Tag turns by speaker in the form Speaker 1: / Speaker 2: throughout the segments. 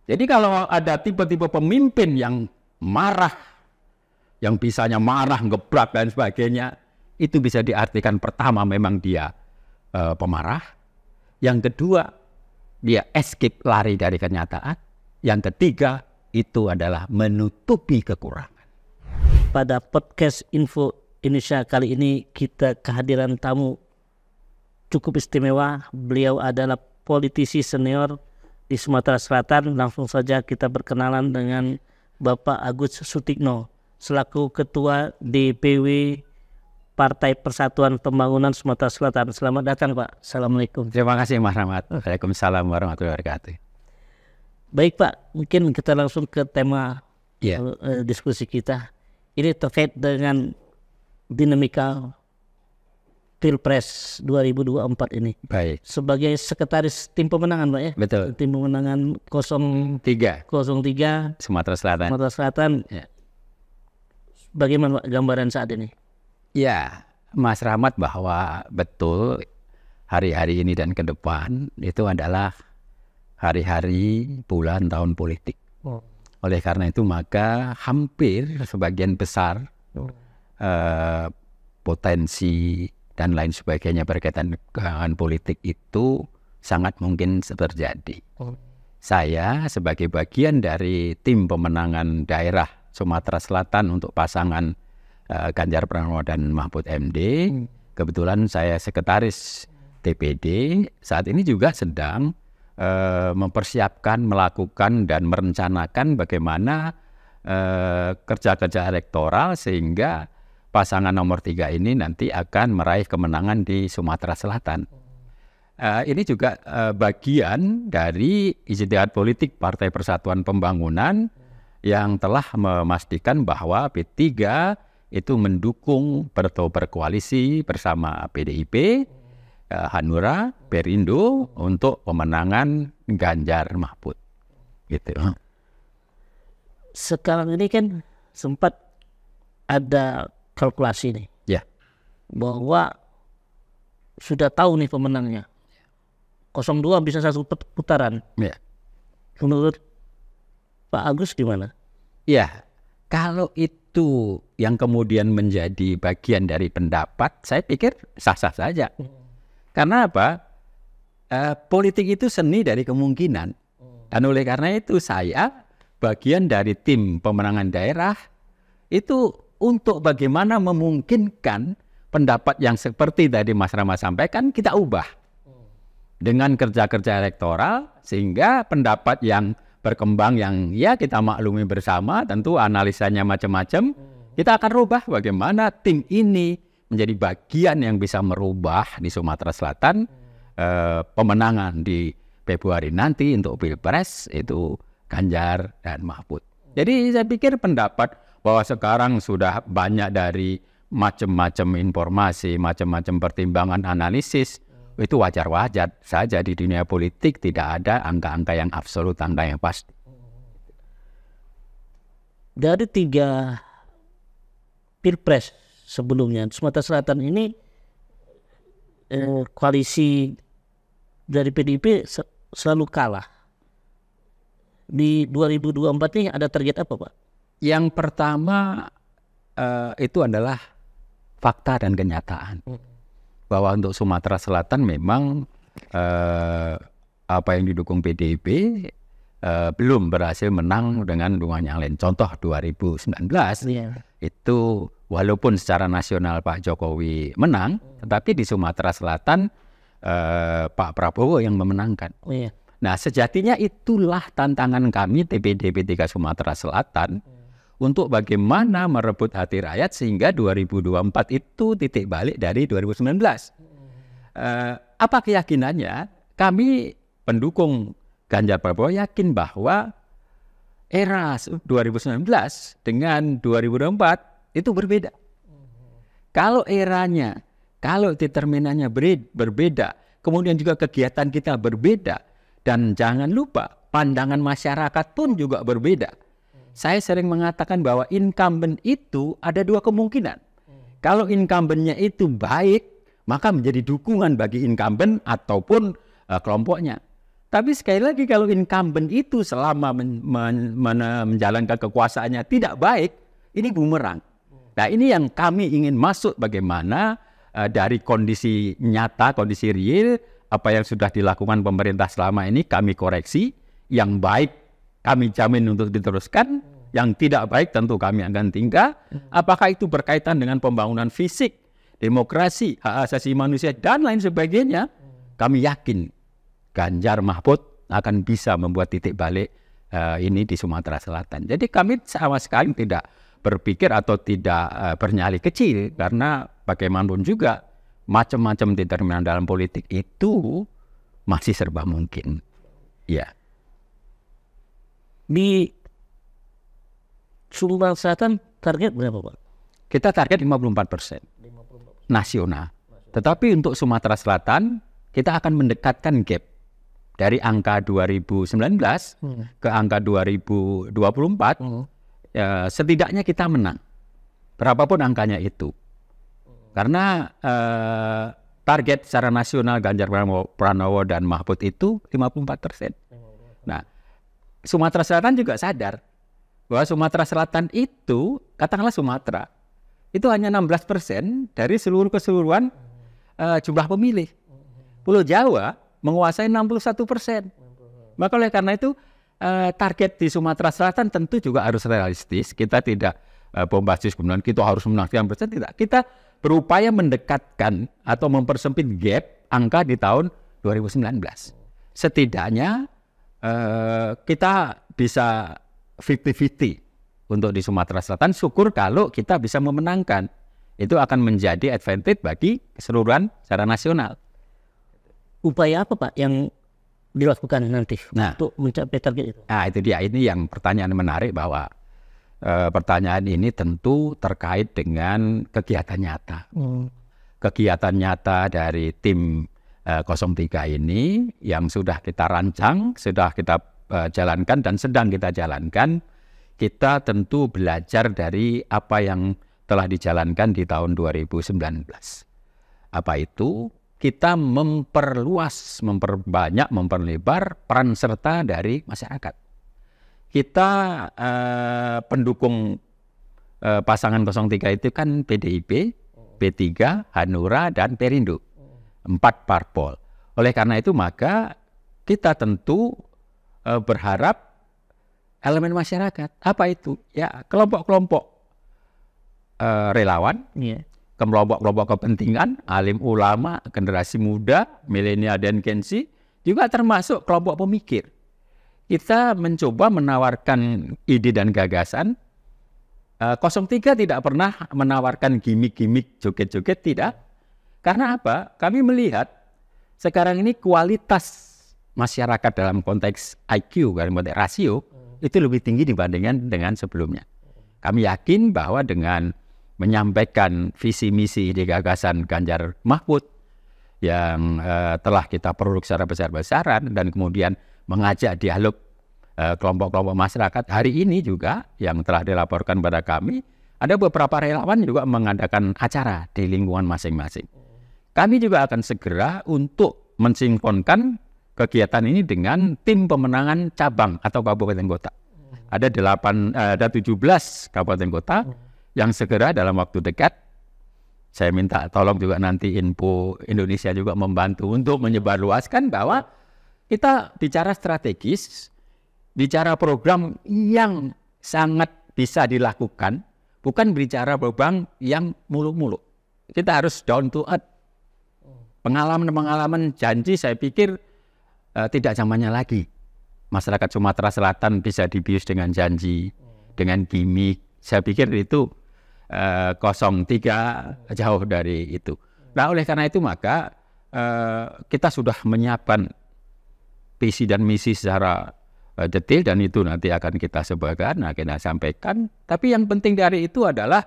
Speaker 1: Jadi kalau ada tipe-tipe pemimpin yang marah, yang bisanya marah, ngebrak dan sebagainya, itu bisa diartikan pertama memang dia pemarah. Yang kedua, dia escape, lari dari kenyataan. Yang ketiga, itu adalah menutupi kekurangan.
Speaker 2: Pada podcast Info Indonesia kali ini kita kehadiran tamu cukup istimewa. Beliau adalah politisi senior di Sumatera Selatan. Langsung saja kita berkenalan dengan Bapak Agus Sutikno selaku Ketua DPW Partai Persatuan Pembangunan Sumatera Selatan. Selamat datang Pak. Assalamualaikum.
Speaker 1: Terima kasih Mas Rahmat. Waalaikumsalam warahmatullahi wabarakatuh.
Speaker 2: Baik Pak, mungkin kita langsung ke tema diskusi kita. Ini terkait dengan dinamika Pilpres 2024 ini.
Speaker 1: Baik.
Speaker 2: Sebagai sekretaris tim pemenangan Pak ya?
Speaker 1: Betul.
Speaker 2: Tim pemenangan 03
Speaker 1: Sumatera Selatan.
Speaker 2: Sumatera Selatan.
Speaker 1: Ya.
Speaker 2: Bagaimana Pak gambaran saat ini?
Speaker 1: Ya, Mas Rahmat, bahwa betul hari-hari ini dan ke depan itu adalah hari-hari bulan tahun politik. Oleh karena itu maka hampir sebagian besar potensi dan lain sebagainya berkaitan dengan politik itu sangat mungkin terjadi. Saya sebagai bagian dari tim pemenangan daerah Sumatera Selatan untuk pasangan Ganjar Pranowo dan Mahfud MD, kebetulan saya sekretaris DPD, saat ini juga sedang mempersiapkan, melakukan dan merencanakan bagaimana kerja-kerja elektoral sehingga pasangan nomor 3 ini nanti akan meraih kemenangan di Sumatera Selatan. Ini juga bagian dari ijtihad politik Partai Persatuan Pembangunan yang telah memastikan bahwa P3 itu mendukung berkoalisi bersama PDIP, Hanura, Perindo untuk pemenangan Ganjar Mahfud. Gitu.
Speaker 2: Sekarang ini kan sempat ada kalkulasi nih.
Speaker 1: Ya.
Speaker 2: Bahwa sudah tahu nih pemenangnya. 02 bisa satu putaran.
Speaker 1: Ya.
Speaker 2: Menurut Pak Agus gimana?
Speaker 1: Ya, kalau itu yang kemudian menjadi bagian dari pendapat, saya pikir sah-sah saja. Karena apa? Politik itu seni dari kemungkinan. Dan oleh karena itu saya bagian dari tim pemenangan daerah itu untuk bagaimana memungkinkan pendapat yang seperti tadi Mas Rama sampaikan kita ubah. Dengan kerja-kerja elektoral sehingga pendapat yang berkembang yang ya kita maklumi bersama, tentu analisanya macam-macam, kita akan rubah bagaimana tim ini menjadi bagian yang bisa merubah di Sumatera Selatan pemenangan di Februari nanti untuk Pilpres itu Ganjar dan Mahfud. Jadi saya pikir pendapat bahwa sekarang sudah banyak dari macam-macam informasi, macam-macam pertimbangan analisis, itu wajar-wajar saja di dunia politik, tidak ada angka-angka yang absolut, angka yang pasti.
Speaker 2: Dari 3 Pilpres sebelumnya Sumatera Selatan ini koalisi dari PDIP selalu kalah. Di 2024 ini ada target apa Pak?
Speaker 1: Yang pertama itu adalah fakta dan kenyataan. Bahwa untuk Sumatera Selatan memang apa yang didukung PDIP belum berhasil menang dengan dukungan yang lain. Contoh 2019 itu walaupun secara nasional Pak Jokowi menang, tetapi di Sumatera Selatan Pak Prabowo yang memenangkan. Nah sejatinya itulah tantangan kami DPD P3 Sumatera Selatan untuk bagaimana merebut hati rakyat sehingga 2024 itu titik balik dari 2019. Apa keyakinannya? Kami pendukung Ganjar Prabowo yakin bahwa era 2019 dengan 2024 itu berbeda. Kalau eranya, kalau determinannya berbeda, kemudian juga kegiatan kita berbeda, dan jangan lupa pandangan masyarakat pun juga berbeda. Saya sering mengatakan bahwa incumbent itu ada 2 kemungkinan. Kalau incumbentnya itu baik, maka menjadi dukungan bagi incumbent ataupun kelompoknya. Tapi sekali lagi kalau incumbent itu selama menjalankan kekuasaannya tidak baik, ini bumerang. Nah ini yang kami ingin masuk bagaimana dari kondisi nyata, kondisi real, apa yang sudah dilakukan pemerintah selama ini kami koreksi, yang baik kami jamin untuk diteruskan, yang tidak baik tentu kami akan tinggal. Apakah itu berkaitan dengan pembangunan fisik, demokrasi, hak asasi manusia, dan lain sebagainya, kami yakin Ganjar Mahfud akan bisa membuat titik balik ini di Sumatera Selatan. Jadi kami sama sekali tidak berpikir atau tidak bernyali kecil, karena bagaimanapun juga macam-macam determinan dalam politik itu masih serba mungkin. Ya.
Speaker 2: Di Sumatera Selatan target berapa, Pak?
Speaker 1: Kita target 54% nasional. Tetapi untuk Sumatera Selatan kita akan mendekatkan gap dari angka 2019 ke angka 2024. Setidaknya kita menang, berapapun angkanya itu. Karena target secara nasional Ganjar Pranowo dan Mahfud itu 54%. Nah, Sumatera Selatan juga sadar bahwa Sumatera Selatan itu, katakanlah Sumatera, itu hanya 16% dari seluruh keseluruhan jumlah pemilih. Pulau Jawa menguasai 61%. Maka oleh karena itu target di Sumatera Selatan tentu juga harus realistis. Kita tidak bombastis kemudian kita harus menang 100%, tidak. Kita berupaya mendekatkan atau mempersempit gap angka di tahun 2019. Setidaknya kita bisa 50-50 untuk di Sumatera Selatan. Syukur kalau kita bisa memenangkan. Itu akan menjadi advantage bagi keseluruhan secara nasional.
Speaker 2: Upaya apa, Pak, yang dilakukan nanti untuk mencapai target itu?
Speaker 1: Nah, itu dia. Ini yang pertanyaan menarik, bahwa pertanyaan ini tentu terkait dengan kegiatan nyata. Kegiatan nyata dari tim 03 ini yang sudah kita rancang, sudah kita jalankan dan sedang kita jalankan. Kita tentu belajar dari apa yang telah dijalankan di tahun 2019. Apa itu? Kita memperluas, memperbanyak, memperlebar peran serta dari masyarakat. Kita pendukung pasangan 03 itu kan PDIP, P3, Hanura, dan Perindo. 4 parpol. Oleh karena itu maka kita tentu berharap elemen masyarakat. Apa itu? Ya, kelompok-kelompok relawan, kelompok-kelompok kepentingan, alim ulama, generasi muda, milenial dan Gen Z, juga termasuk kelompok pemikir. Kita mencoba menawarkan ide dan gagasan. 03 tidak pernah menawarkan gimmick-gimmick, joget-joget, tidak. Karena apa? Kami melihat sekarang ini kualitas masyarakat dalam konteks IQ, dalam konteks rasio, itu lebih tinggi dibandingkan dengan sebelumnya. Kami yakin bahwa dengan menyampaikan visi misi ide gagasan Ganjar Mahfud yang telah kita produksi secara besar-besaran dan kemudian mengajak dialog kelompok-kelompok masyarakat, hari ini juga yang telah dilaporkan pada kami, ada beberapa relawan juga mengadakan acara di lingkungan masing-masing. Kami juga akan segera untuk mensinkronkan kegiatan ini dengan tim pemenangan cabang atau kabupaten kota. Ada 17 kabupaten kota yang segera dalam waktu dekat, saya minta tolong juga nanti Info Indonesia juga membantu untuk menyebarluaskan bahwa kita bicara strategis, bicara program yang sangat bisa dilakukan, bukan bicara program yang muluk-muluk. Kita harus down to earth. Pengalaman-pengalaman janji saya pikir tidak zamannya lagi. Masyarakat Sumatera Selatan bisa dibius dengan janji, dengan gimmick. Saya pikir itu 03 jauh dari itu. Nah, oleh karena itu maka kita sudah menyiapkan visi dan misi secara detail dan itu nanti akan kita sebarkan, kita sampaikan. Tapi yang penting dari itu adalah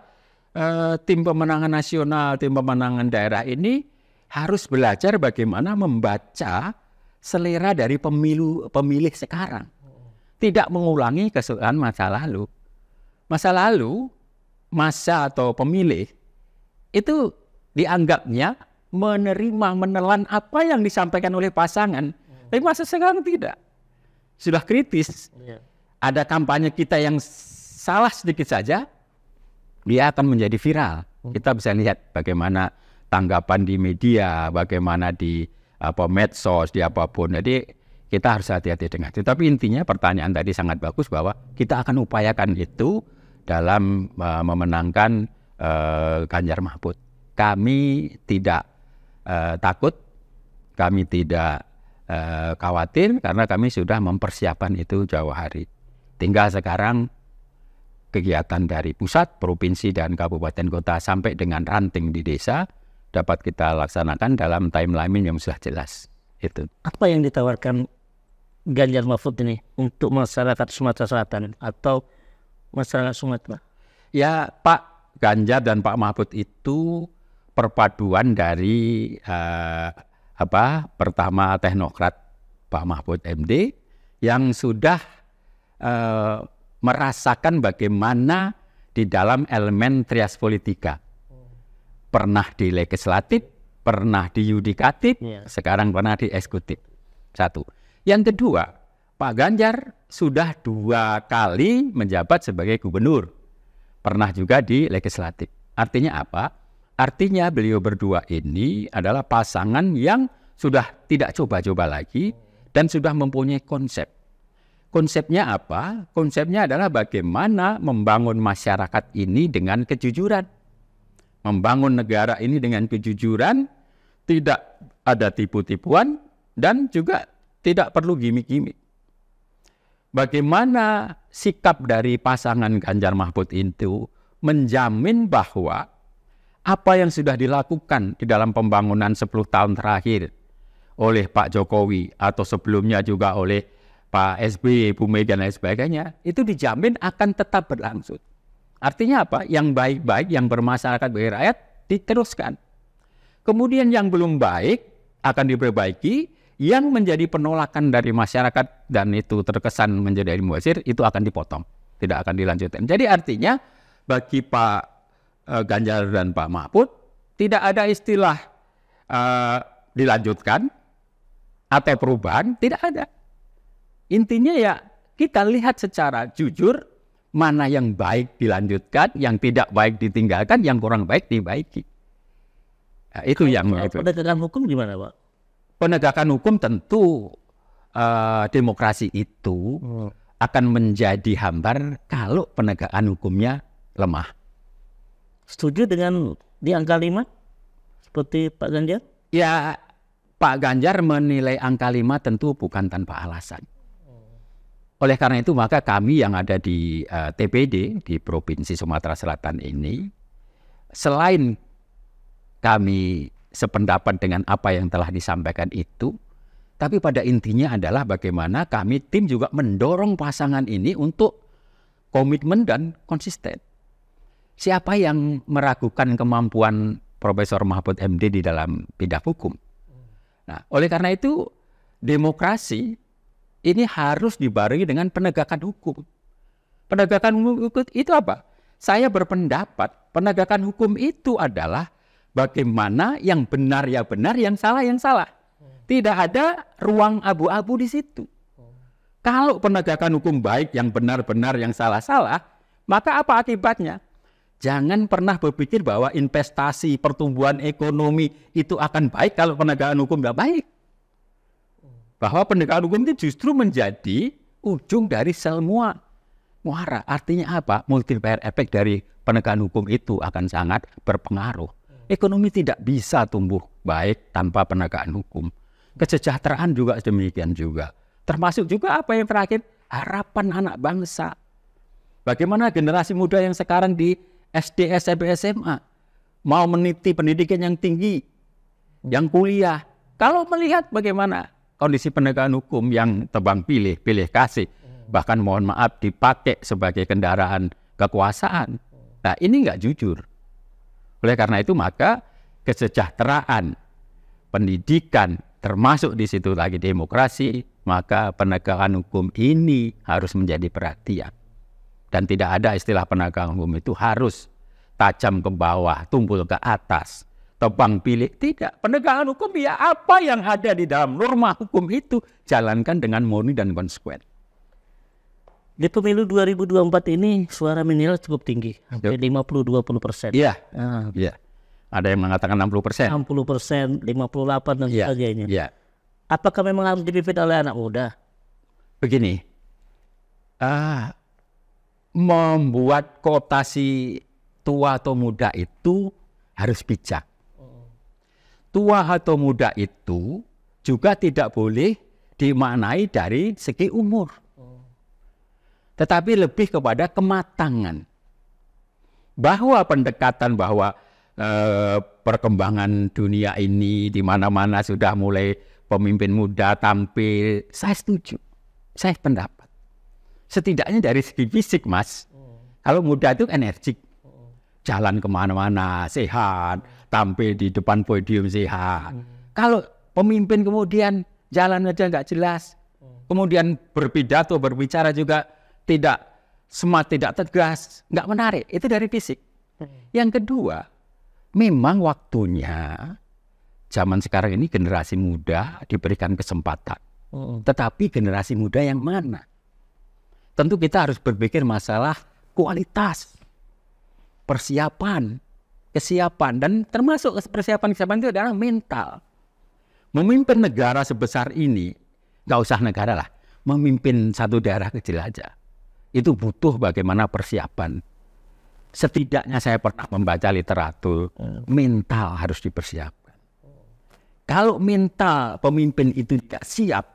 Speaker 1: tim pemenangan nasional, tim pemenangan daerah ini harus belajar bagaimana membaca selera dari pemilih sekarang. Tidak mengulangi kesalahan masa lalu. Masa lalu, masa atau pemilih itu dianggapnya menerima, menelan apa yang disampaikan oleh pasangan Tapi masa sekarang tidak. Sudah kritis. Ada kampanye kita yang salah sedikit saja, dia akan menjadi viral. Kita bisa lihat bagaimana tanggapan di media, bagaimana di medsos, di apapun. Jadi kita harus hati-hati dengan itu. Tapi intinya pertanyaan tadi sangat bagus bahwa kita akan upayakan itu dalam memenangkan Ganjar Mahfud. Kami tidak takut, kami tidak khawatir karena kami sudah mempersiapkan itu jauh hari. Tinggal sekarang kegiatan dari pusat, provinsi dan kabupaten kota sampai dengan ranting di desa dapat kita laksanakan dalam timeline yang sudah jelas. Itu.
Speaker 2: Apa yang ditawarkan Ganjar Mahfud ini untuk masyarakat Sumatera Selatan atau masyarakat Sumatera?
Speaker 1: Ya, Pak Ganjar dan Pak Mahfud itu perpaduan dari pertama teknokrat Pak Mahfud MD yang sudah merasakan bagaimana di dalam elemen trias politika. Pernah di legislatif, pernah di yudikatif, sekarang pernah di eksekutif. Satu. Yang kedua, Pak Ganjar sudah 2 kali menjabat sebagai gubernur. Pernah juga di legislatif. Artinya apa? Artinya beliau berdua ini adalah pasangan yang sudah tidak coba-coba lagi dan sudah mempunyai konsep. Konsepnya apa? Konsepnya adalah bagaimana membangun masyarakat ini dengan kejujuran. Membangun negara ini dengan kejujuran, tidak ada tipu-tipuan, dan juga tidak perlu gimmick-gimmick. Bagaimana sikap dari pasangan Ganjar Mahfud itu menjamin bahwa apa yang sudah dilakukan di dalam pembangunan 10 tahun terakhir oleh Pak Jokowi atau sebelumnya juga oleh Pak SBY, Bu Mega dan lain sebagainya, itu dijamin akan tetap berlangsung. Artinya apa? Yang baik-baik, yang bermasyarakat bagi rakyat diteruskan. Kemudian yang belum baik akan diperbaiki, yang menjadi penolakan dari masyarakat dan itu terkesan menjadi mubazir, itu akan dipotong, tidak akan dilanjutkan. Jadi artinya bagi Pak Ganjar dan Pak Mahfud tidak ada istilah dilanjutkan atau perubahan, tidak ada. Intinya ya kita lihat secara jujur mana yang baik dilanjutkan, yang tidak baik ditinggalkan, yang kurang baik dibaiki. Nah, itu yang itu.
Speaker 2: Penegakan hukum gimana, Pak?
Speaker 1: Penegakan hukum tentu demokrasi itu akan menjadi hambar kalau penegakan hukumnya lemah.
Speaker 2: Setuju dengan di angka 5 seperti Pak Ganjar?
Speaker 1: Ya, Pak Ganjar menilai angka 5 tentu bukan tanpa alasan. Oleh karena itu maka kami yang ada di TPD di Provinsi Sumatera Selatan ini, selain kami sependapat dengan apa yang telah disampaikan itu, tapi pada intinya adalah bagaimana kami tim juga mendorong pasangan ini untuk komitmen dan konsisten. Siapa yang meragukan kemampuan Profesor Mahfud MD di dalam bidang hukum? Nah, oleh karena itu demokrasi ini harus dibarengi dengan penegakan hukum. Penegakan hukum itu apa? Saya berpendapat penegakan hukum itu adalah bagaimana yang benar ya benar, yang salah ya salah. Tidak ada ruang abu-abu di situ. Kalau penegakan hukum baik, yang benar-benar, yang salah-salah, maka apa akibatnya? Jangan pernah berpikir bahwa investasi, pertumbuhan ekonomi itu akan baik kalau penegakan hukum tidak baik. Bahwa penegakan hukum itu justru menjadi ujung dari semua muara. Artinya apa? Multiplier effect dari penegakan hukum itu akan sangat berpengaruh. Ekonomi tidak bisa tumbuh baik tanpa penegakan hukum. Kesejahteraan juga demikian juga. Termasuk juga apa yang terakhir? Harapan anak bangsa. Bagaimana generasi muda yang sekarang di SD, SMP, SMA mau meniti pendidikan yang tinggi, yang kuliah. Kalau melihat bagaimana kondisi penegakan hukum yang tebang pilih, pilih kasih, bahkan mohon maaf dipakai sebagai kendaraan kekuasaan. Nah ini nggak jujur. Oleh karena itu maka kesejahteraan, pendidikan, termasuk di situ lagi demokrasi, maka penegakan hukum ini harus menjadi perhatian. Dan tidak ada istilah penegakan hukum itu harus tajam ke bawah, tumpul ke atas. tebang pilih. Tidak. Penegakan hukum ya apa yang ada di dalam norma hukum itu jalankan dengan murni dan konsekuen.
Speaker 2: Di pemilu 2024 ini suara milenial cukup tinggi, hampir 50-20%.
Speaker 1: Iya. Iya. Ada yang mengatakan 60%.
Speaker 2: 60%, 58 dan sebagainya.
Speaker 1: Iya.
Speaker 2: Apakah memang harus dipimpin oleh anak muda?
Speaker 1: Begini, membuat kotasi tua atau muda itu harus bijak. Tua atau muda itu juga tidak boleh dimaknai dari segi umur, tetapi lebih kepada kematangan. Bahwa pendekatan bahwa perkembangan dunia ini di mana-mana sudah mulai pemimpin muda tampil, saya setuju, saya pendapat. Setidaknya dari segi fisik, Mas, kalau muda itu energik, jalan kemana-mana sehat, tampil di depan podium sehat. Kalau pemimpin kemudian jalan aja nggak jelas, kemudian berpidato, berbicara juga tidak smart, tidak tegas, nggak menarik. Itu dari fisik. Yang kedua, memang waktunya zaman sekarang ini generasi muda diberikan kesempatan. Tetapi generasi muda yang mana? Tentu kita harus berpikir masalah kualitas, persiapan, kesiapan, dan termasuk persiapan-kesiapan itu adalah mental. Memimpin negara sebesar ini, nggak usah negara lah, memimpin satu daerah kecil aja, itu butuh bagaimana persiapan. Setidaknya saya pernah membaca literatur, mental harus dipersiapkan. Kalau mental pemimpin itu tidak siap,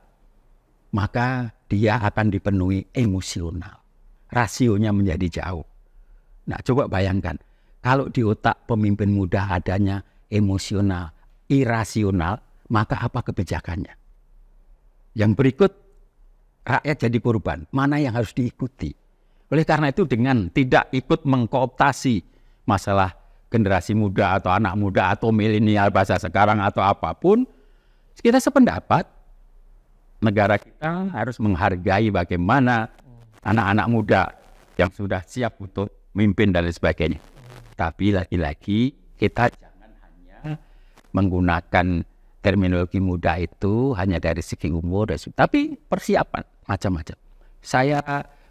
Speaker 1: maka dia akan dipenuhi emosional. Rasionya menjadi jauh. Nah, coba bayangkan, kalau di otak pemimpin muda adanya emosional, irasional, maka apa kebijakannya? Yang berikut, rakyat jadi korban. Mana yang harus diikuti? Oleh karena itu, dengan tidak ikut mengkooptasi masalah generasi muda atau anak muda atau milenial bahasa sekarang atau apapun, kita sependapat, negara kita harus menghargai bagaimana anak-anak muda yang sudah siap untuk memimpin dan sebagainya. Tapi lagi-lagi kita jangan hanya menggunakan terminologi muda itu hanya dari segi umur, tapi persiapan macam-macam. Saya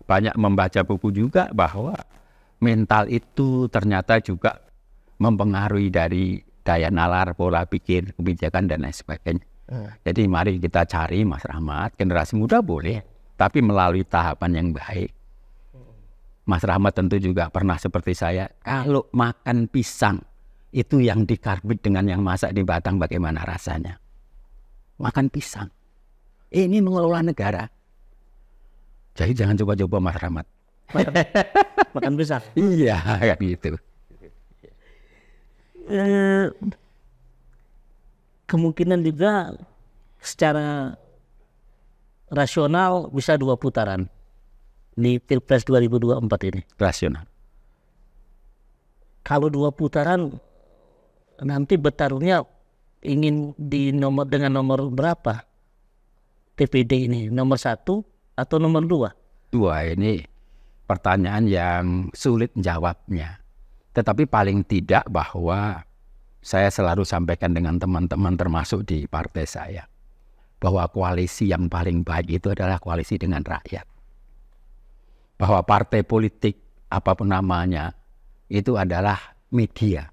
Speaker 1: banyak membaca buku juga bahwa mental itu ternyata juga mempengaruhi dari daya nalar, pola pikir, kebijakan, dan lain sebagainya. Jadi mari kita cari, Mas Rahmat, generasi muda boleh, tapi melalui tahapan yang baik. Mas Rahmat tentu juga pernah seperti saya, kalau makan pisang, itu yang dikarbit dengan yang masak di batang bagaimana rasanya. Makan pisang. Ini mengelola negara. Jadi jangan coba-coba, Mas Rahmat.
Speaker 2: Makan pisang?
Speaker 1: Iya, kayak gitu.
Speaker 2: Kemungkinan juga secara rasional bisa 2 putaran di Pilpres 2024 ini.
Speaker 1: Rasional.
Speaker 2: Kalau 2 putaran, nanti bertarungnya ingin dengan nomor berapa? TPD ini, nomor 1 atau nomor 2?
Speaker 1: Ini pertanyaan yang sulit jawabnya. Tetapi paling tidak bahwa saya selalu sampaikan dengan teman-teman termasuk di partai saya, bahwa koalisi yang paling baik itu adalah koalisi dengan rakyat. Bahwa partai politik apapun namanya itu adalah media.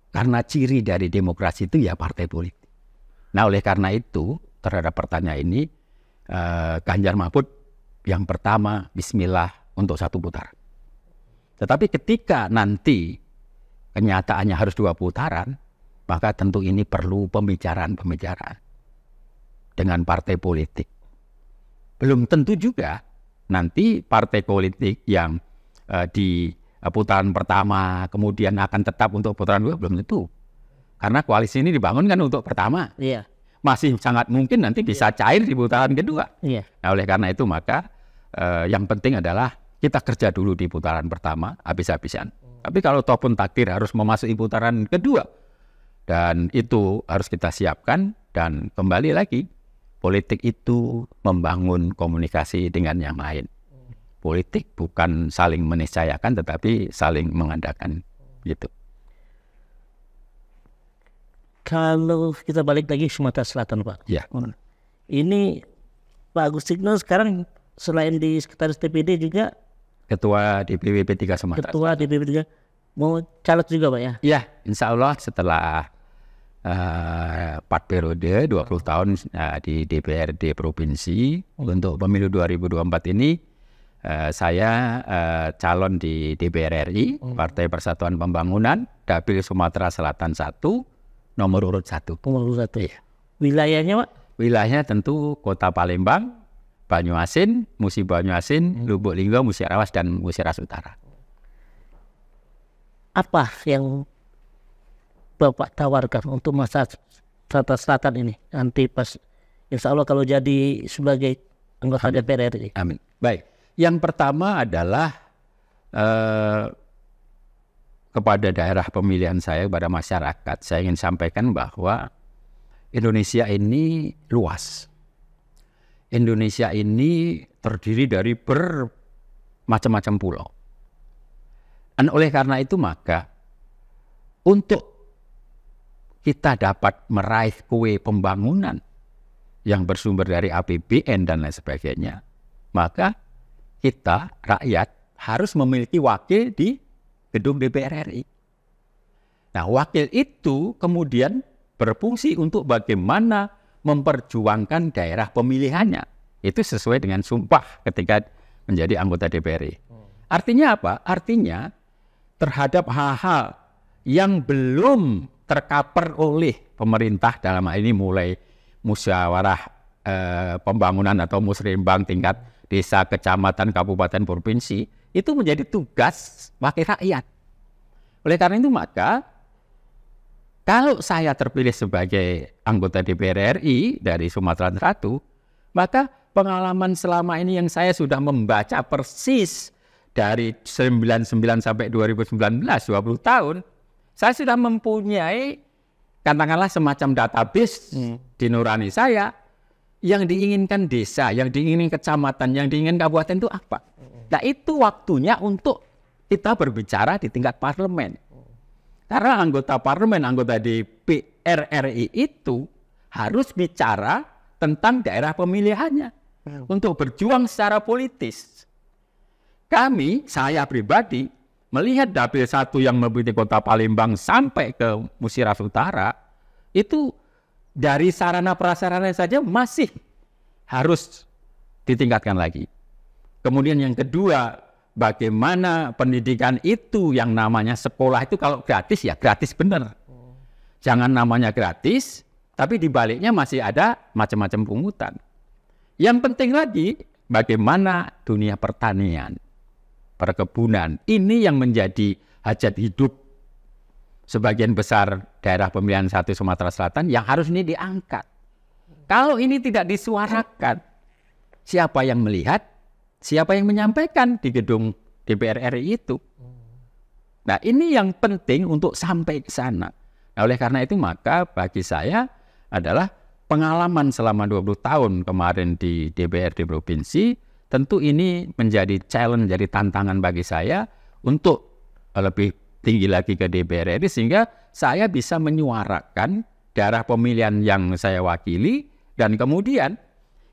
Speaker 1: Karena ciri dari demokrasi itu ya partai politik. Nah, oleh karena itu terhadap pertanyaan ini, Ganjar Mahfud yang pertama bismillah untuk 1 putaran. Tetapi ketika nanti kenyataannya harus 2 putaran, maka tentu ini perlu pembicaraan dengan partai politik. Belum tentu juga nanti partai politik yang di putaran pertama kemudian akan tetap untuk putaran 2, belum tentu. Karena koalisi ini dibangun kan untuk pertama.
Speaker 2: Iya.
Speaker 1: Masih sangat mungkin nanti bisa cair di putaran kedua.
Speaker 2: Iya.
Speaker 1: Nah, oleh karena itu maka yang penting adalah kita kerja dulu di putaran pertama habis-habisan. Tapi kalau toh pun takdir harus memasuki putaran kedua, dan itu harus kita siapkan. Dan kembali lagi, politik itu membangun komunikasi dengan yang lain. Politik bukan saling meniscayakan, tetapi saling mengandalkan gitu.
Speaker 2: Kalau kita balik lagi Sumatera Selatan, Pak.
Speaker 1: Ya.
Speaker 2: Ini Pak Agus Tigno sekarang selain di sekretaris DPD juga
Speaker 1: Ketua DPW P3 Sumatera.
Speaker 2: ketua DPD juga, mau caleg juga, Pak ya?
Speaker 1: Ya, insya Allah setelah 4 periode 20 tahun di DPRD Provinsi untuk pemilu 2024 ini saya calon di DPR RI Partai Persatuan Pembangunan Dapil Sumatera Selatan 1 nomor urut 1.
Speaker 2: Nomor 1.
Speaker 1: Iya.
Speaker 2: Wilayahnya, Pak?
Speaker 1: Wilayahnya tentu Kota Palembang, Banyuasin, Musi Banyuasin, Lubuk Linggo, Musirawas dan Musirawas Utara.
Speaker 2: Apa yang Bapak tawarkan untuk masyarakat Selatan ini nanti pas insya Allah kalau jadi sebagai anggota DPR RI?
Speaker 1: Amin. Baik. Yang pertama adalah kepada daerah pemilihan saya, kepada masyarakat, saya ingin sampaikan bahwa Indonesia ini luas. Indonesia ini terdiri dari bermacam-macam pulau. Dan oleh karena itu maka untuk kita dapat meraih kue pembangunan yang bersumber dari APBN dan lain sebagainya, maka kita rakyat harus memiliki wakil di gedung DPR RI. Nah, wakil itu kemudian berfungsi untuk bagaimana memperjuangkan daerah pemilihannya. Itu sesuai dengan sumpah ketika menjadi anggota DPR RI. Artinya apa? Artinya terhadap hal-hal yang belum tercover oleh pemerintah dalam hal ini mulai musyawarah pembangunan atau musrembang tingkat desa, kecamatan, kabupaten, provinsi, itu menjadi tugas wakil rakyat. Oleh karena itu maka kalau saya terpilih sebagai anggota DPR RI dari Sumatera 1, maka pengalaman selama ini yang saya sudah membaca persis dari 99 sampai 2019, 20 tahun, saya sudah mempunyai katakanlah semacam database di nurani saya yang diinginkan desa, yang diinginkan kecamatan, yang diinginkan kabupaten itu apa. Nah, itu waktunya untuk kita berbicara di tingkat parlemen. Karena anggota parlemen, anggota DPR RI itu harus bicara tentang daerah pemilihannya untuk berjuang secara politis. Kami, saya pribadi, melihat Dapil 1 yang meliputi Kota Palembang sampai ke Musirawas Utara, itu dari sarana prasarana saja masih harus ditingkatkan lagi. Kemudian yang kedua, bagaimana pendidikan itu yang namanya sekolah itu kalau gratis ya gratis benar. Jangan namanya gratis, tapi di baliknya masih ada macam-macam pungutan. Yang penting lagi, bagaimana dunia pertanian, perkebunan, ini yang menjadi hajat hidup sebagian besar daerah pemilihan 1 Sumatera Selatan yang harus ini diangkat. Kalau ini tidak disuarakan, siapa yang melihat? Siapa yang menyampaikan di gedung DPR RI itu? Nah, ini yang penting untuk sampai ke sana. Nah, oleh karena itu maka bagi saya adalah pengalaman selama 20 tahun kemarin di DPRD Provinsi, tentu ini menjadi challenge, jadi tantangan bagi saya untuk lebih tinggi lagi ke DPR RI sehingga saya bisa menyuarakan daerah pemilihan yang saya wakili dan kemudian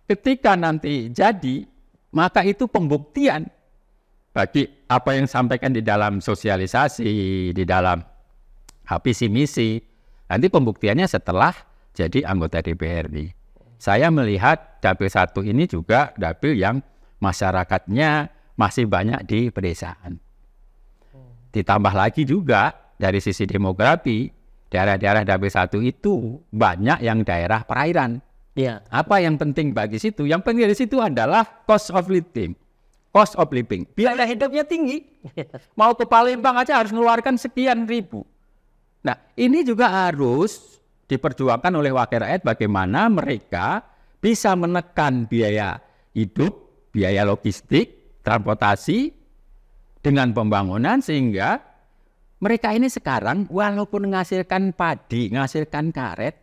Speaker 1: ketika nanti jadi maka itu pembuktian bagi apa yang disampaikan di dalam sosialisasi, di dalam visi misi. Nanti pembuktiannya setelah jadi anggota DPRD. Saya melihat Dapil 1 ini juga dapil yang masyarakatnya masih banyak di pedesaan. Ditambah lagi juga dari sisi demografi, daerah-daerah Dapil 1 itu banyak yang daerah perairan.
Speaker 2: Ya.
Speaker 1: Apa yang penting bagi situ? Yang penting dari situ adalah cost of living. Cost of living. Biaya hidupnya tinggi. Mau ke Palembang aja harus mengeluarkan sekian ribu. Nah, ini juga harus diperjuangkan oleh wakil rakyat bagaimana mereka bisa menekan biaya hidup, biaya logistik, transportasi dengan pembangunan sehingga mereka ini sekarang walaupun menghasilkan padi, menghasilkan karet,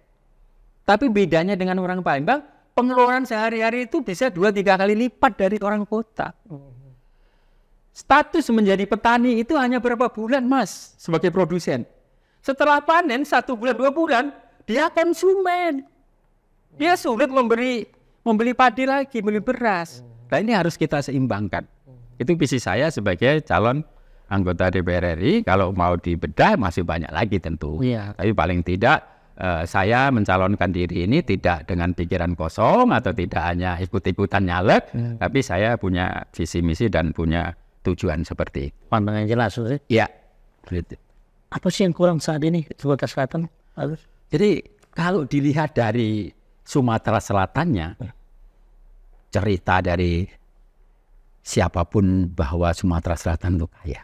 Speaker 1: tapi bedanya dengan orang Palembang, pengeluaran sehari-hari itu bisa 2-3 kali lipat dari orang kota. Status menjadi petani itu hanya berapa bulan, Mas, sebagai produsen. Setelah panen 1 bulan, 2 bulan, dia konsumen. Dia sulit membeli padi lagi, beli beras. Nah ini harus kita seimbangkan. Itu visi saya sebagai calon anggota DPR RI. Kalau mau dibedah masih banyak lagi tentu. Tapi paling tidak saya mencalonkan diri ini tidak dengan pikiran kosong atau tidak hanya ikut-ikutan nyalek, tapi saya punya visi misi dan punya tujuan seperti itu.
Speaker 2: Pandangan jelas sih.
Speaker 1: Iya.
Speaker 2: Apa sih yang kurang saat ini Sumatera Selatan?
Speaker 1: Jadi kalau dilihat dari Sumatera Selatannya, cerita dari siapapun bahwa Sumatera Selatan itu kaya.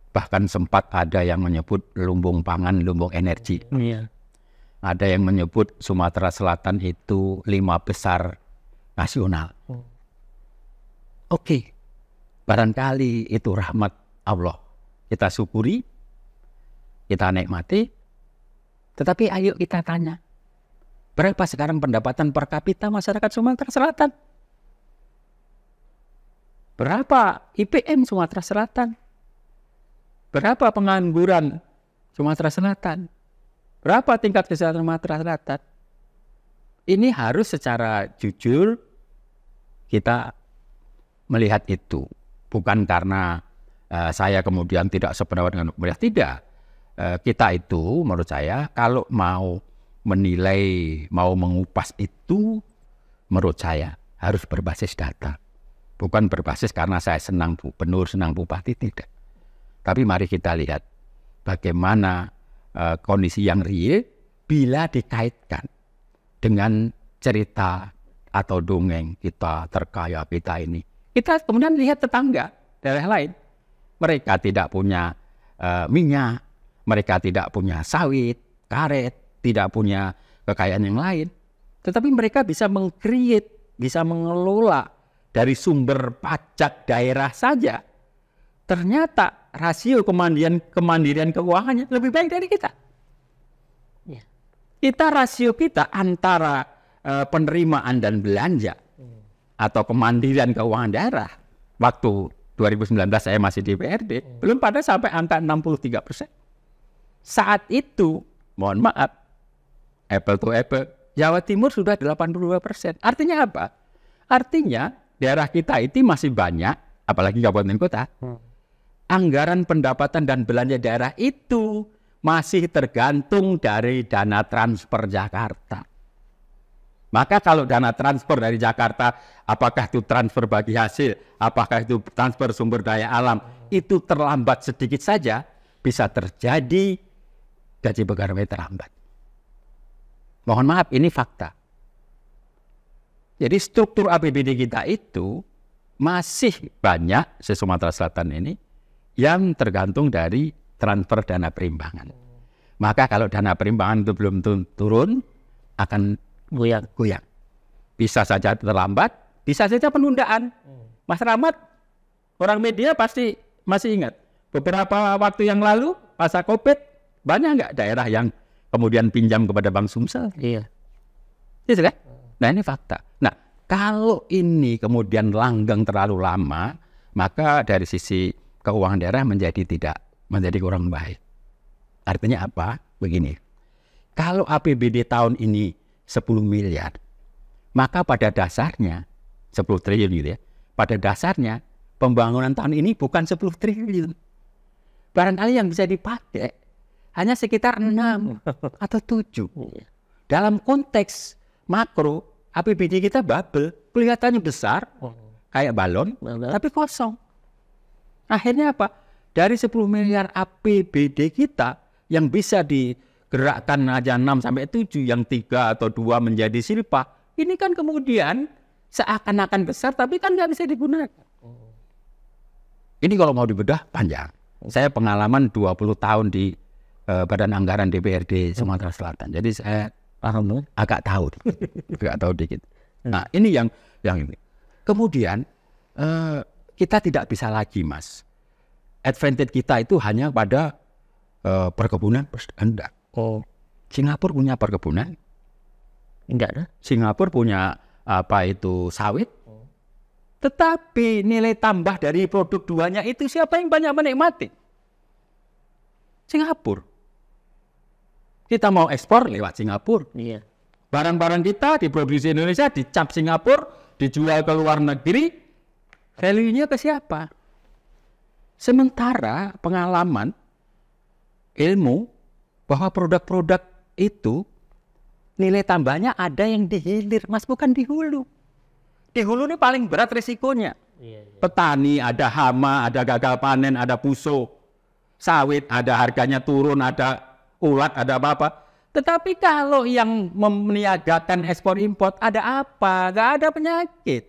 Speaker 1: Bahkan sempat ada yang menyebut lumbung pangan, lumbung energi. Ada yang menyebut Sumatera Selatan itu 5 besar nasional. Oke, barangkali itu rahmat Allah. Kita syukuri, kita nikmati. Tetapi ayo kita tanya, berapa sekarang pendapatan per kapita masyarakat Sumatera Selatan? Berapa IPM Sumatera Selatan? Berapa pengangguran Sumatera Selatan? Berapa tingkat kesehatan Sumatera Selatan? Ini harus secara jujur kita melihat itu. Bukan karena saya kemudian tidak sependapat dengan pemerintah. Tidak. Kita itu menurut saya kalau mau menilai, mau mengupas itu menurut saya harus berbasis data. Bukan berbasis karena saya senang gubernur, senang bupati, tidak. Tapi mari kita lihat bagaimana kondisi yang real bila dikaitkan dengan cerita atau dongeng kita terkaya kita ini. Kita kemudian lihat tetangga daerah lain. Mereka tidak punya minyak, mereka tidak punya sawit, karet, tidak punya kekayaan yang lain. Tetapi mereka bisa meng-create, bisa mengelola dari sumber pajak daerah saja. Ternyata rasio kemandirian keuangannya lebih baik dari kita. Rasio kita antara penerimaan dan belanja atau kemandirian keuangan daerah waktu 2019 saya masih di DPRD belum pada sampai angka 63%. Saat itu, mohon maaf, apple to apple, Jawa Timur sudah 82%. Artinya apa? Artinya daerah kita itu masih banyak, apalagi kabupaten kota, anggaran pendapatan dan belanja daerah itu masih tergantung dari dana transfer Jakarta. Maka kalau dana transfer dari Jakarta, apakah itu transfer bagi hasil, apakah itu transfer sumber daya alam, itu terlambat sedikit saja, bisa terjadi gaji pegawai terlambat. Mohon maaf, ini fakta. Jadi struktur APBD kita itu masih banyak di Sumatera Selatan ini yang tergantung dari transfer dana perimbangan. Maka kalau dana perimbangan itu belum turun, akan goyang. Bisa saja terlambat, bisa saja penundaan. Mas Rahmat, orang media pasti masih ingat. Beberapa waktu yang lalu, masa COVID, banyak nggak daerah yang kemudian pinjam kepada Bank Sumsel?
Speaker 2: Iya.
Speaker 1: Itu kan? Nah ini fakta. Nah kalau ini kemudian langgeng terlalu lama, maka dari sisi keuangan daerah menjadi kurang baik. Artinya apa? Begini, kalau APBD tahun ini 10 miliar, maka pada dasarnya 10 triliun gitu ya. Pada dasarnya pembangunan tahun ini bukan 10 triliun. Barangkali yang bisa dipakai hanya sekitar 6 atau 7. Dalam konteks makro, APBD kita bubble, kelihatannya besar, kayak balon, tapi kosong. Akhirnya apa? Dari 10 miliar APBD kita yang bisa digerakkan aja 6 sampai 7, yang 3 atau 2 menjadi silpa, ini kan kemudian seakan-akan besar tapi kan nggak bisa digunakan. Ini kalau mau dibedah panjang. Saya pengalaman 20 tahun di Badan Anggaran DPRD Sumatera Selatan. Jadi saya agak tahu dikit. Nah, ini yang ini. Kemudian kita tidak bisa lagi, Mas. Advantage kita itu hanya pada perkebunan, enggak. Singapura punya perkebunan?
Speaker 2: Enggak ada.
Speaker 1: Singapura punya sawit? Tetapi nilai tambah dari produk duanya itu siapa yang banyak menikmati? Singapura. Kita mau ekspor lewat Singapura.
Speaker 2: Iya.
Speaker 1: Barang-barang kita diproduksi Indonesia, dicap Singapura, dijual ke luar negeri, value-nya ke siapa? Sementara pengalaman, ilmu, bahwa produk-produk itu nilai tambahnya ada yang di hilir, Mas, bukan di hulu. Di hulu ini paling berat risikonya.
Speaker 2: Iya.
Speaker 1: Petani, ada hama, ada gagal panen, ada puso. Sawit, ada harganya turun, ada ulat, ada apa-apa. Tetapi kalau yang meniadakan ekspor impor ada apa? Gak ada penyakit.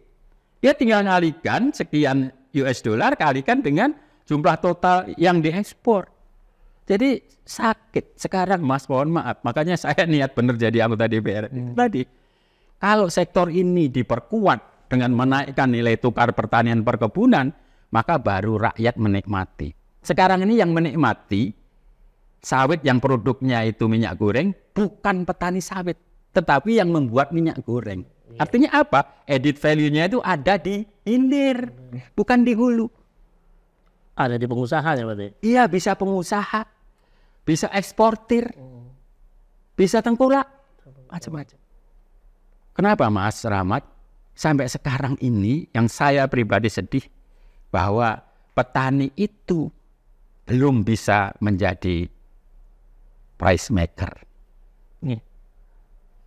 Speaker 1: Dia tinggal ngalikan sekian US dollar kalikan dengan jumlah total yang diekspor. Jadi sakit. Sekarang, Mas, mohon maaf. Makanya saya niat benar jadi anggota DPR. Tadi, kalau sektor ini diperkuat dengan menaikkan nilai tukar pertanian perkebunan, maka baru rakyat menikmati. Sekarang ini yang menikmati sawit yang produknya itu minyak goreng bukan petani sawit, tetapi yang membuat minyak goreng. Artinya apa? Added value-nya itu ada di hilir, bukan di hulu.
Speaker 2: Ada di pengusaha ya berarti?
Speaker 1: Iya, bisa pengusaha, bisa eksportir, bisa tengkulak, macam-macam. Kenapa, Mas Rahmat? Sampai sekarang ini yang saya pribadi sedih bahwa petani itu belum bisa menjadi price maker.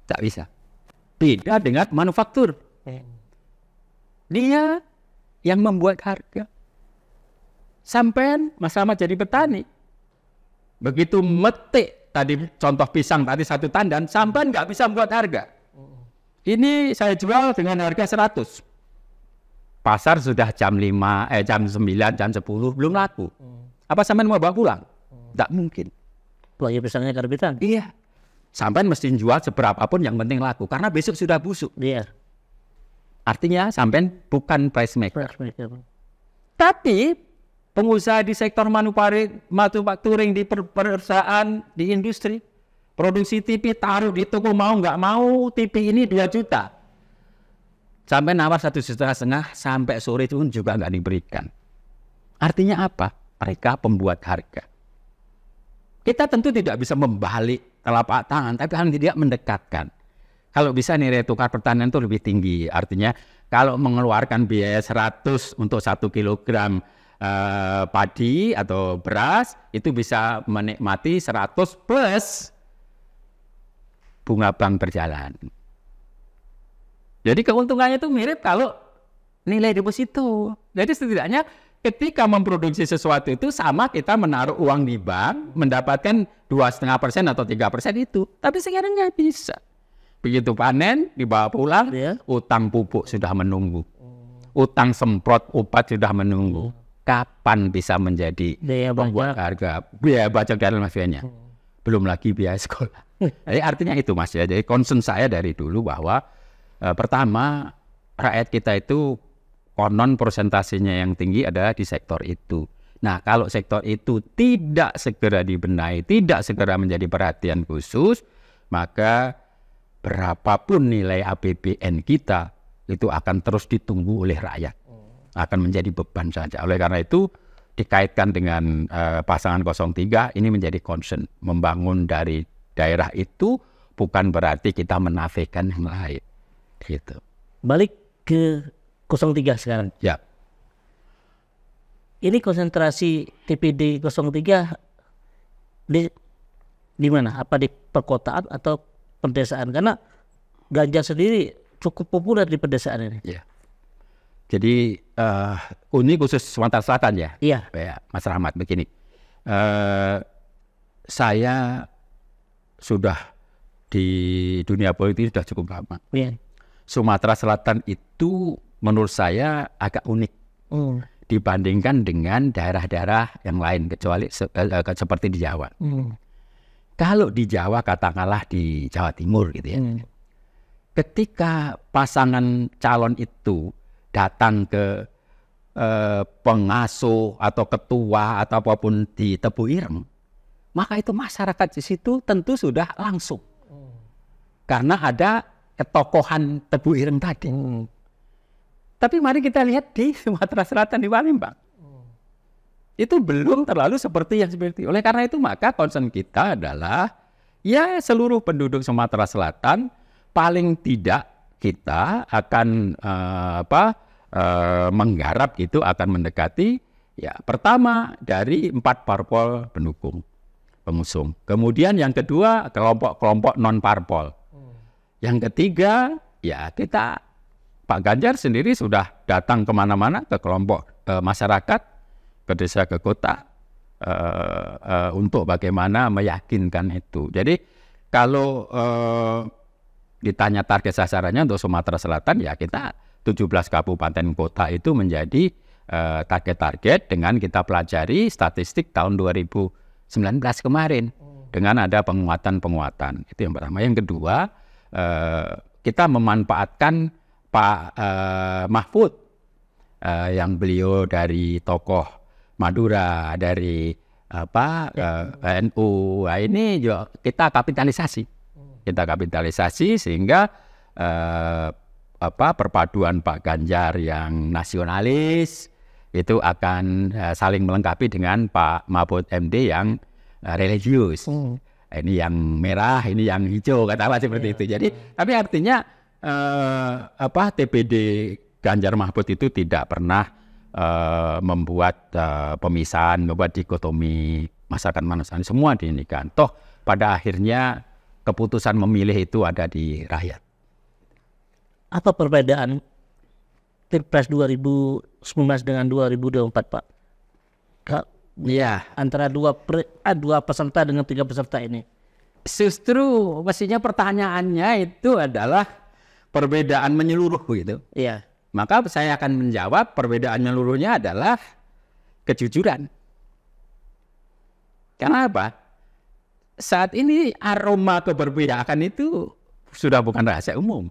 Speaker 1: Tak bisa. Beda dengan manufaktur. Dia yang membuat harga. Sampai Mas Rahmat jadi petani. Begitu metik, tadi contoh pisang tadi 1 tandan, sampai nggak bisa membuat harga. Ini saya jual dengan harga 100. Pasar sudah jam 5, jam 9, jam 10, belum laku. Apa sampai mau bawa pulang? Tak mungkin.
Speaker 2: Lagi pisangnya karbitan.
Speaker 1: Iya. Sampai mesti jual seberapapun yang penting laku. Karena besok sudah busuk.
Speaker 2: Iya.
Speaker 1: Artinya sampai bukan price maker. Tapi pengusaha di sektor manufacturing, di perusahaan, di industri, produksi TV taruh di toko mau nggak mau TV ini 2 juta. Sampai nawar 1,5 juta, sampai sore itu juga nggak diberikan. Artinya apa? Mereka pembuat harga. Kita tentu tidak bisa membalik telapak tangan, tapi paling tidak mendekatkan. Kalau bisa nilai tukar pertanian itu lebih tinggi. Artinya kalau mengeluarkan biaya 100 untuk 1 kilogram padi atau beras, itu bisa menikmati 100 plus bunga bank berjalan. Jadi keuntungannya itu mirip kalau nilai deposito. Jadi setidaknya ketika memproduksi sesuatu itu sama kita menaruh uang di bank, mendapatkan 2,5% atau 3% itu. Tapi sekarang nggak bisa. Begitu panen, dibawa pulang, utang pupuk sudah menunggu. Utang semprot obat sudah menunggu. Kapan bisa menjadi pembuat harga? Biaya pajak dan sebagainya. Belum lagi biaya sekolah. Jadi artinya itu, Mas, ya. Jadi concern saya dari dulu bahwa pertama, rakyat kita itu konon persentasenya yang tinggi adalah di sektor itu. Nah, kalau sektor itu tidak segera dibenahi, tidak segera menjadi perhatian khusus, maka berapapun nilai APBN kita itu akan terus ditunggu oleh rakyat. Akan menjadi beban saja. Oleh karena itu, dikaitkan dengan pasangan 03, ini menjadi concern. Membangun dari daerah itu bukan berarti kita menafikan yang lain. Gitu.
Speaker 2: Balik ke 03 sekarang.
Speaker 1: Ya.
Speaker 2: Ini konsentrasi TPD 03 di mana? Apa di perkotaan atau pedesaan? Karena ganja sendiri cukup populer di pedesaan ini.
Speaker 1: Ya. Jadi ini khusus Sumatera Selatan ya?
Speaker 2: Iya.
Speaker 1: Ya, Mas Rahmat, begini. Saya sudah di dunia politik sudah cukup lama.
Speaker 2: Iya.
Speaker 1: Sumatera Selatan itu menurut saya agak unik dibandingkan dengan daerah-daerah yang lain kecuali seperti di Jawa. Kalau di Jawa katakanlah di Jawa Timur gitu ya. Ketika pasangan calon itu datang ke pengasuh atau ketua atau apapun di Tebu Ireng, maka itu masyarakat di situ tentu sudah langsung. Karena ada ketokohan Tebu Ireng tadi. Tapi mari kita lihat di Sumatera Selatan, di Palembang. Itu belum terlalu seperti yang seperti. Oleh karena itu maka concern kita adalah ya seluruh penduduk Sumatera Selatan paling tidak kita akan menggarap gitu, akan mendekati ya pertama dari 4 parpol pengusung. Kemudian yang kedua kelompok-kelompok non parpol. Yang ketiga ya kita, Pak Ganjar sendiri sudah datang kemana-mana ke kelompok masyarakat, ke desa, ke kota, untuk bagaimana meyakinkan itu. Jadi kalau ditanya target sasarannya untuk Sumatera Selatan, ya kita 17 kabupaten kota itu menjadi target-target dengan kita pelajari statistik tahun 2019 kemarin dengan ada penguatan-penguatan. Itu yang pertama. Yang kedua, kita memanfaatkan Pak Mahfud, yang beliau dari tokoh Madura, dari NU. Nah, ini juga kita kapitalisasi. Sehingga perpaduan Pak Ganjar yang nasionalis itu akan saling melengkapi dengan Pak Mahfud MD yang religius. Ini yang merah, ini yang hijau, katakanlah seperti itu. Jadi, tapi artinya TPD Ganjar Mahfud itu tidak pernah membuat pemisahan, membuat dikotomi masyarakat manusia. Semua diinikan. Toh pada akhirnya keputusan memilih itu ada di rakyat.
Speaker 2: Apa perbedaan Pilpres 2019 dengan 2024, Pak?
Speaker 1: Ya,
Speaker 2: antara dua peserta dengan 3 peserta ini.
Speaker 1: Justru mestinya pertanyaannya itu adalah perbedaan menyeluruh gitu.
Speaker 2: Iya.
Speaker 1: Maka saya akan menjawab perbedaan menyeluruhnya adalah kejujuran. Karena apa? Saat ini aroma keberpihakan itu sudah bukan rahasia umum.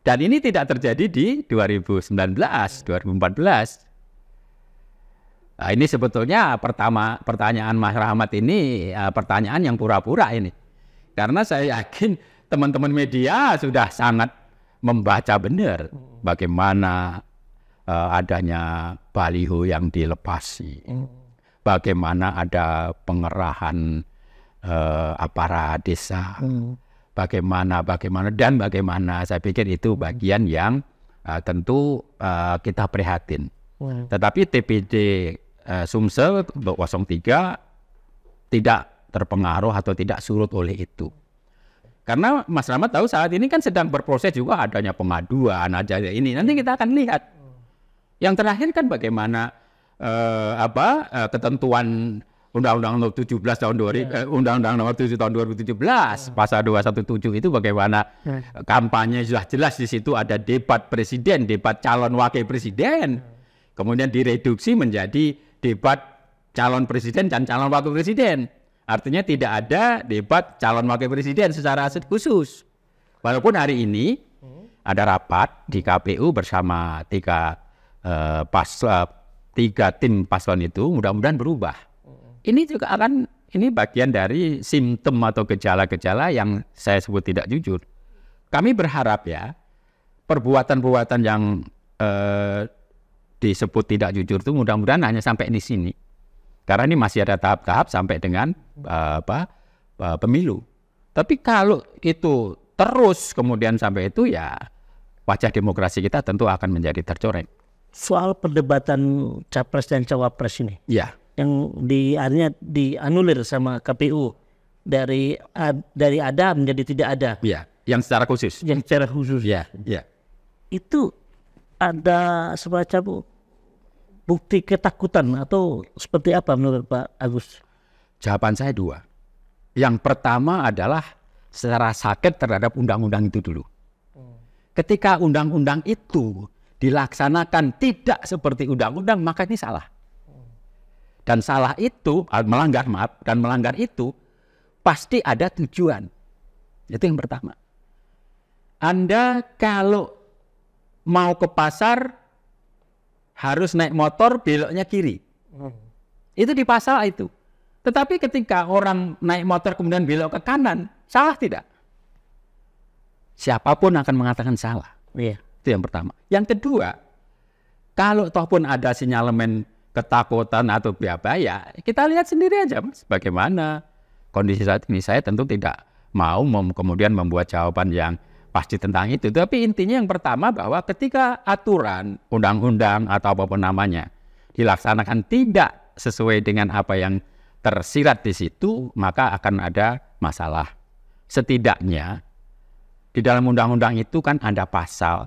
Speaker 1: Dan ini tidak terjadi di 2019, 2014. Nah, ini sebetulnya pertanyaan Mas Rahmat ini pertanyaan yang pura-pura ini. Karena saya yakin teman-teman media sudah sangat membaca benar bagaimana adanya baliho yang dilepasi. Bagaimana ada pengerahan aparat desa. Bagaimana saya pikir itu bagian yang tentu kita prihatin. Tetapi TPD Sumsel 03 tidak terpengaruh atau tidak surut oleh itu. Karena Mas Rahmat tahu saat ini kan sedang berproses juga adanya pengaduan, aja ini. Nanti kita akan lihat. Yang terakhir kan bagaimana ketentuan Undang-Undang Nomor 17 tahun 2000, Undang-Undang Nomor 7 tahun 2017, pasal 217 itu bagaimana kampanye sudah jelas di situ ada debat presiden, debat calon wakil presiden. Kemudian direduksi menjadi debat calon presiden dan calon wakil presiden. Artinya tidak ada debat calon wakil presiden secara khusus. Walaupun hari ini ada rapat di KPU bersama tiga tim paslon itu, mudah-mudahan berubah. Ini juga ini bagian dari simptom atau gejala-gejala yang saya sebut tidak jujur. Kami berharap ya, perbuatan-perbuatan yang disebut tidak jujur itu mudah-mudahan hanya sampai di sini. Karena ini masih ada tahap-tahap sampai dengan pemilu. Tapi kalau itu terus kemudian sampai itu, ya wajah demokrasi kita tentu akan menjadi tercoreng.
Speaker 2: Soal perdebatan capres dan cawapres ini,
Speaker 1: ya,
Speaker 2: yang akhirnya dianulir sama KPU dari ada menjadi tidak ada.
Speaker 1: Ya, yang secara khusus. Ya.
Speaker 2: Itu ada semacam bukti ketakutan atau seperti apa menurut Pak Agus?
Speaker 1: Jawaban saya 2. Yang pertama adalah secara sakit terhadap undang-undang itu dulu. Ketika undang-undang itu dilaksanakan tidak seperti undang-undang, maka ini salah. Dan salah itu, melanggar itu pasti ada tujuan. Itu yang pertama. Anda kalau mau ke pasar harus naik motor beloknya kiri. Itu di pasal itu. Tetapi ketika orang naik motor kemudian belok ke kanan, salah tidak? Siapapun akan mengatakan salah.
Speaker 2: Iya.
Speaker 1: Itu yang pertama. Yang kedua, kalau toh pun ada sinyalemen ketakutan atau apa, ya kita lihat sendiri aja Mas, bagaimana kondisi saat ini saya tentu tidak mau kemudian membuat jawaban yang pasti tentang itu. Tapi intinya yang pertama bahwa ketika aturan, undang-undang atau apapun namanya dilaksanakan tidak sesuai dengan apa yang tersirat di situ, maka akan ada masalah. Setidaknya di dalam undang-undang itu kan ada pasal,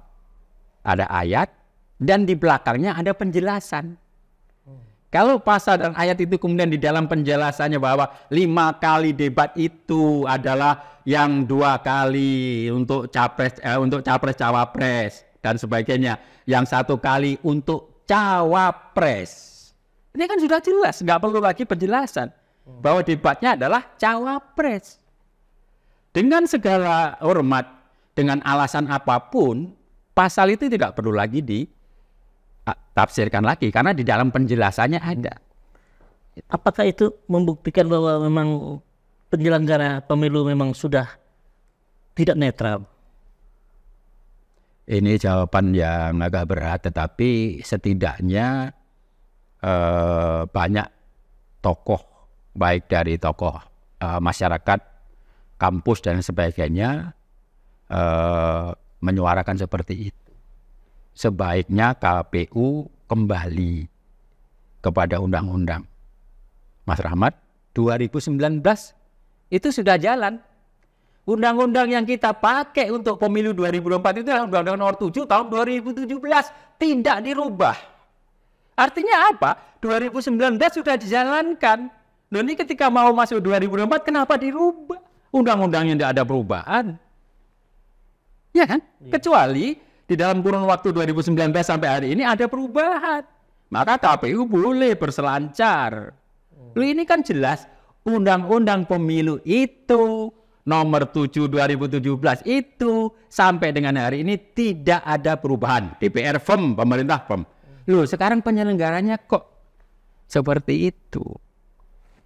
Speaker 1: ada ayat, dan di belakangnya ada penjelasan. Kalau pasal dan ayat itu kemudian di dalam penjelasannya bahwa 5 kali debat itu adalah yang 2 kali untuk capres cawapres dan sebagainya, yang 1 kali untuk cawapres. Ini kan sudah jelas, nggak perlu lagi penjelasan bahwa debatnya adalah cawapres. Dengan segala hormat, dengan alasan apapun, pasal itu tidak perlu lagi ditafsirkan lagi karena di dalam penjelasannya ada.
Speaker 2: Apakah itu membuktikan bahwa memang penyelenggara pemilu memang sudah tidak netral?
Speaker 1: Ini jawaban yang agak berat, tetapi setidaknya banyak tokoh, baik dari tokoh masyarakat, kampus dan sebagainya menyuarakan seperti itu. Sebaiknya KPU kembali kepada undang-undang. Mas Rahmat, 2019 itu sudah jalan. Undang-undang yang kita pakai untuk pemilu 2024 itu adalah Undang-Undang Nomor 7 tahun 2017, tidak dirubah. Artinya apa? 2019 sudah dijalankan. Loh, ini ketika mau masuk 2024 kenapa dirubah? Undang-undangnya tidak ada perubahan. Ya kan? Kecuali di dalam kurun waktu 2019 sampai hari ini ada perubahan. Maka KPU boleh berselancar. Loh, ini kan jelas Undang-Undang Pemilu itu Nomor 7 2017 itu sampai dengan hari ini tidak ada perubahan. DPR firm, pemerintah firm. Loh, sekarang penyelenggaranya kok seperti itu.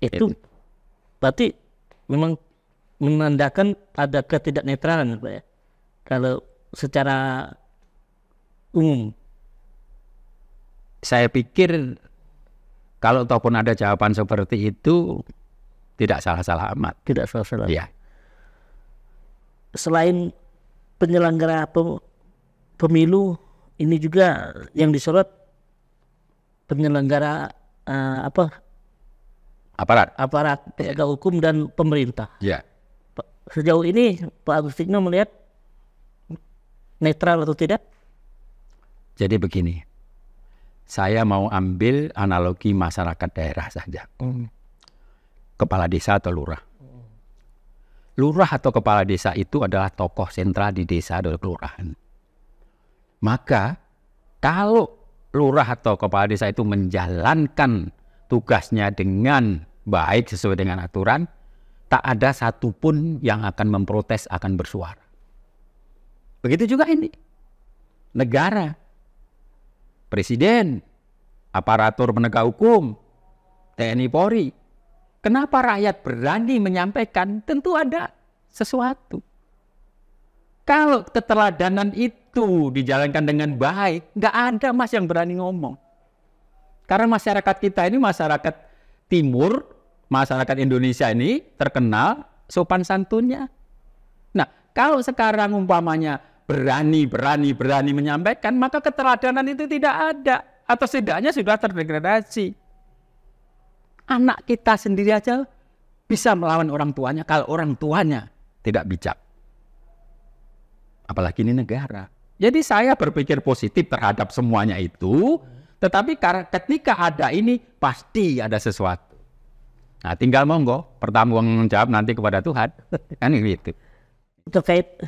Speaker 2: Itu berarti memang menandakan ada ketidaknetralan, Pak ya. Kalau secara umum.
Speaker 1: Saya pikir kalau ataupun ada jawaban seperti itu tidak salah-salah amat.
Speaker 2: Tidak salah-salah.
Speaker 1: Ya.
Speaker 2: Selain penyelenggara pemilu, ini juga yang disorot penyelenggara aparat penegak hukum dan pemerintah.
Speaker 1: Ya.
Speaker 2: Sejauh ini Pak Agus Tigno melihat netral atau tidak?
Speaker 1: Jadi begini, saya mau ambil analogi masyarakat daerah saja. Kepala desa atau lurah. Lurah atau kepala desa itu adalah tokoh sentral di desa atau kelurahan. Maka kalau lurah atau kepala desa itu menjalankan tugasnya dengan baik sesuai dengan aturan, tak ada satupun yang akan memprotes, akan bersuara. Begitu juga ini. Negara, presiden, aparatur penegak hukum, TNI Polri. Kenapa rakyat berani menyampaikan? Tentu ada sesuatu. Kalau keteladanan itu dijalankan dengan baik, nggak ada mas yang berani ngomong. Karena masyarakat kita ini masyarakat timur, masyarakat Indonesia ini terkenal sopan santunnya. Nah, kalau sekarang umpamanya berani menyampaikan, maka keteladanan itu tidak ada. Atau setidaknya sudah terdegradasi. Anak kita sendiri aja bisa melawan orang tuanya kalau orang tuanya tidak bijak. Apalagi ini negara. Jadi saya berpikir positif terhadap semuanya itu, tetapi ketika ada ini pasti ada sesuatu. Nah, tinggal monggo pertanggung jawab nanti kepada Tuhan. Kan gitu.
Speaker 2: Terkait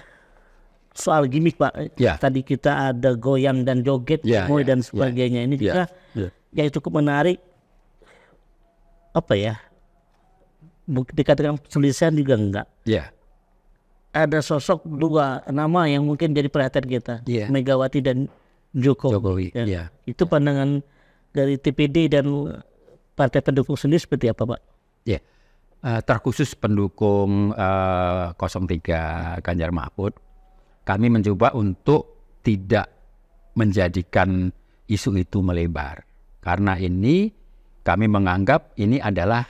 Speaker 2: soal gimmick Pak,
Speaker 1: ya. Tadi
Speaker 2: kita ada goyang dan joget dan sebagainya. Ini juga yang cukup menarik. Apa ya, dikatakan perselisihan juga enggak. Ada sosok 2 nama yang mungkin jadi perhatian kita, Megawati dan Jokowi. Itu pandangan dari TPD dan partai pendukung sendiri seperti apa Pak?
Speaker 1: Terkhusus pendukung 03 Ganjar Mahfud, kami mencoba untuk tidak menjadikan isu itu melebar. Karena ini kami menganggap ini adalah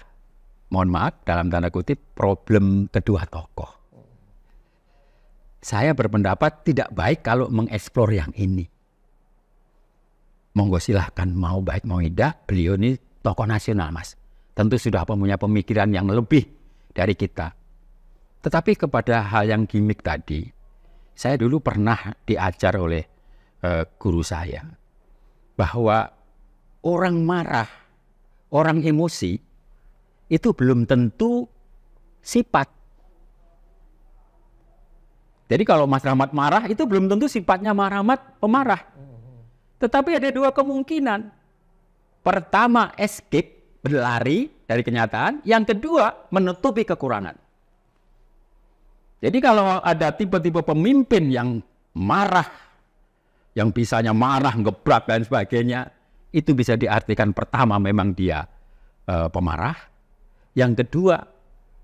Speaker 1: mohon maaf dalam tanda kutip, problem kedua tokoh. Saya berpendapat tidak baik kalau mengeksplor yang ini. Monggo silahkan, mau baik mau tidak, beliau ini tokoh nasional, Mas. Tentu sudah punya pemikiran yang lebih dari kita. Tetapi kepada hal yang gimmick tadi, saya dulu pernah diajar oleh guru saya bahwa orang marah, orang emosi itu belum tentu sifat. Jadi kalau Mas Rahmat marah itu belum tentu sifatnya Mas Rahmat pemarah. Tetapi ada dua kemungkinan. Pertama, escape, berlari dari kenyataan. Yang kedua, menutupi kekurangan. Jadi kalau ada tipe-tipe pemimpin yang marah, yang bisanya marah, ngebrak dan sebagainya, itu bisa diartikan pertama memang dia pemarah. Yang kedua,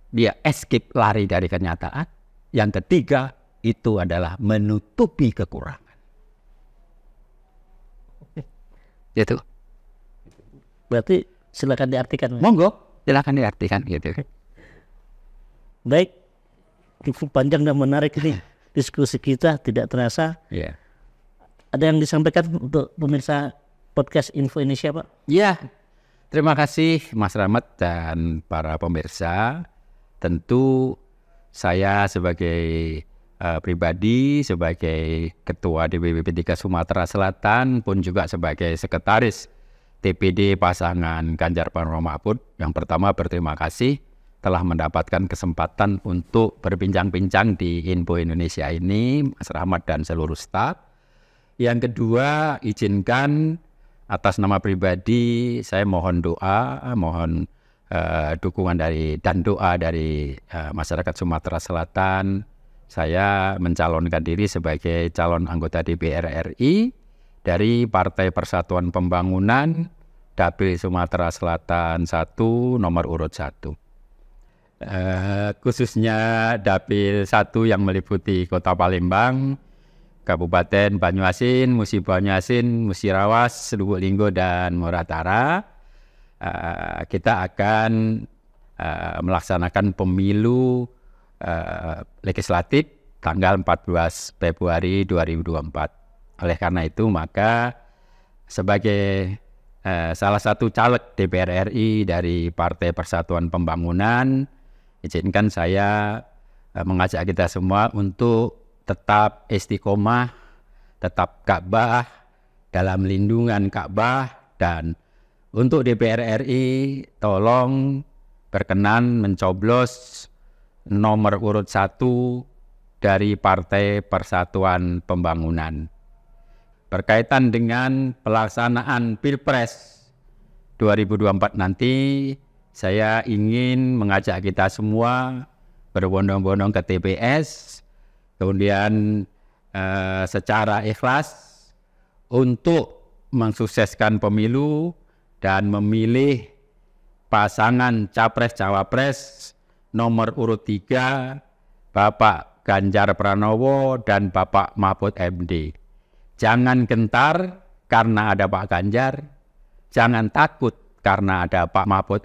Speaker 1: dia escape, lari dari kenyataan. Yang ketiga, itu adalah menutupi kekurangan. Gitu.
Speaker 2: Berarti silakan diartikan.
Speaker 1: Monggo, silakan diartikan gitu.
Speaker 2: Baik, cukup panjang dan menarik ini diskusi kita, tidak terasa.
Speaker 1: Yeah.
Speaker 2: Ada yang disampaikan untuk pemirsa podcast Info Indonesia, Pak?
Speaker 1: Ya, terima kasih Mas Rahmat dan para pemirsa. Tentu saya sebagai pribadi, sebagai Ketua DPP P3 Sumatera Selatan, pun juga sebagai Sekretaris TPD pasangan Ganjar Pranowo Mahfud, yang pertama berterima kasih telah mendapatkan kesempatan untuk berbincang-bincang di Info Indonesia ini, Mas Rahmat dan seluruh staf. Yang kedua, izinkan atas nama pribadi saya mohon doa, mohon dukungan dan doa dari masyarakat Sumatera Selatan. Saya mencalonkan diri sebagai calon anggota DPR RI dari Partai Persatuan Pembangunan Dapil Sumatera Selatan 1 nomor urut 1. Khususnya Dapil 1 yang meliputi Kota Palembang, Kabupaten Banyuasin, Musi Banyuasin, Musirawas, Lubuk Linggo, dan Muratara. Kita akan melaksanakan pemilu legislatif tanggal 14 Februari 2024. Oleh karena itu, maka sebagai salah satu caleg DPR RI dari Partai Persatuan Pembangunan, izinkan saya mengajak kita semua untuk tetap istiqomah, tetap Ka'bah, dalam lindungan Ka'bah, dan untuk DPR RI tolong berkenan mencoblos nomor urut 1 dari Partai Persatuan Pembangunan. Berkaitan dengan pelaksanaan Pilpres 2024 nanti, saya ingin mengajak kita semua berbondong-bondong ke TPS, kemudian secara ikhlas untuk mensukseskan pemilu dan memilih pasangan Capres-Cawapres nomor urut 3, Bapak Ganjar Pranowo dan Bapak Mahfud MD. Jangan gentar karena ada Pak Ganjar, jangan takut karena ada Pak Mahfud.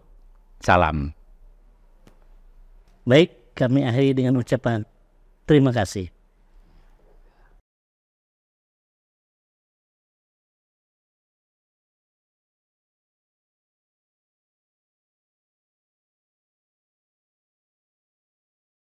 Speaker 1: Salam.
Speaker 2: Baik, kami akhiri dengan ucapan terima kasih.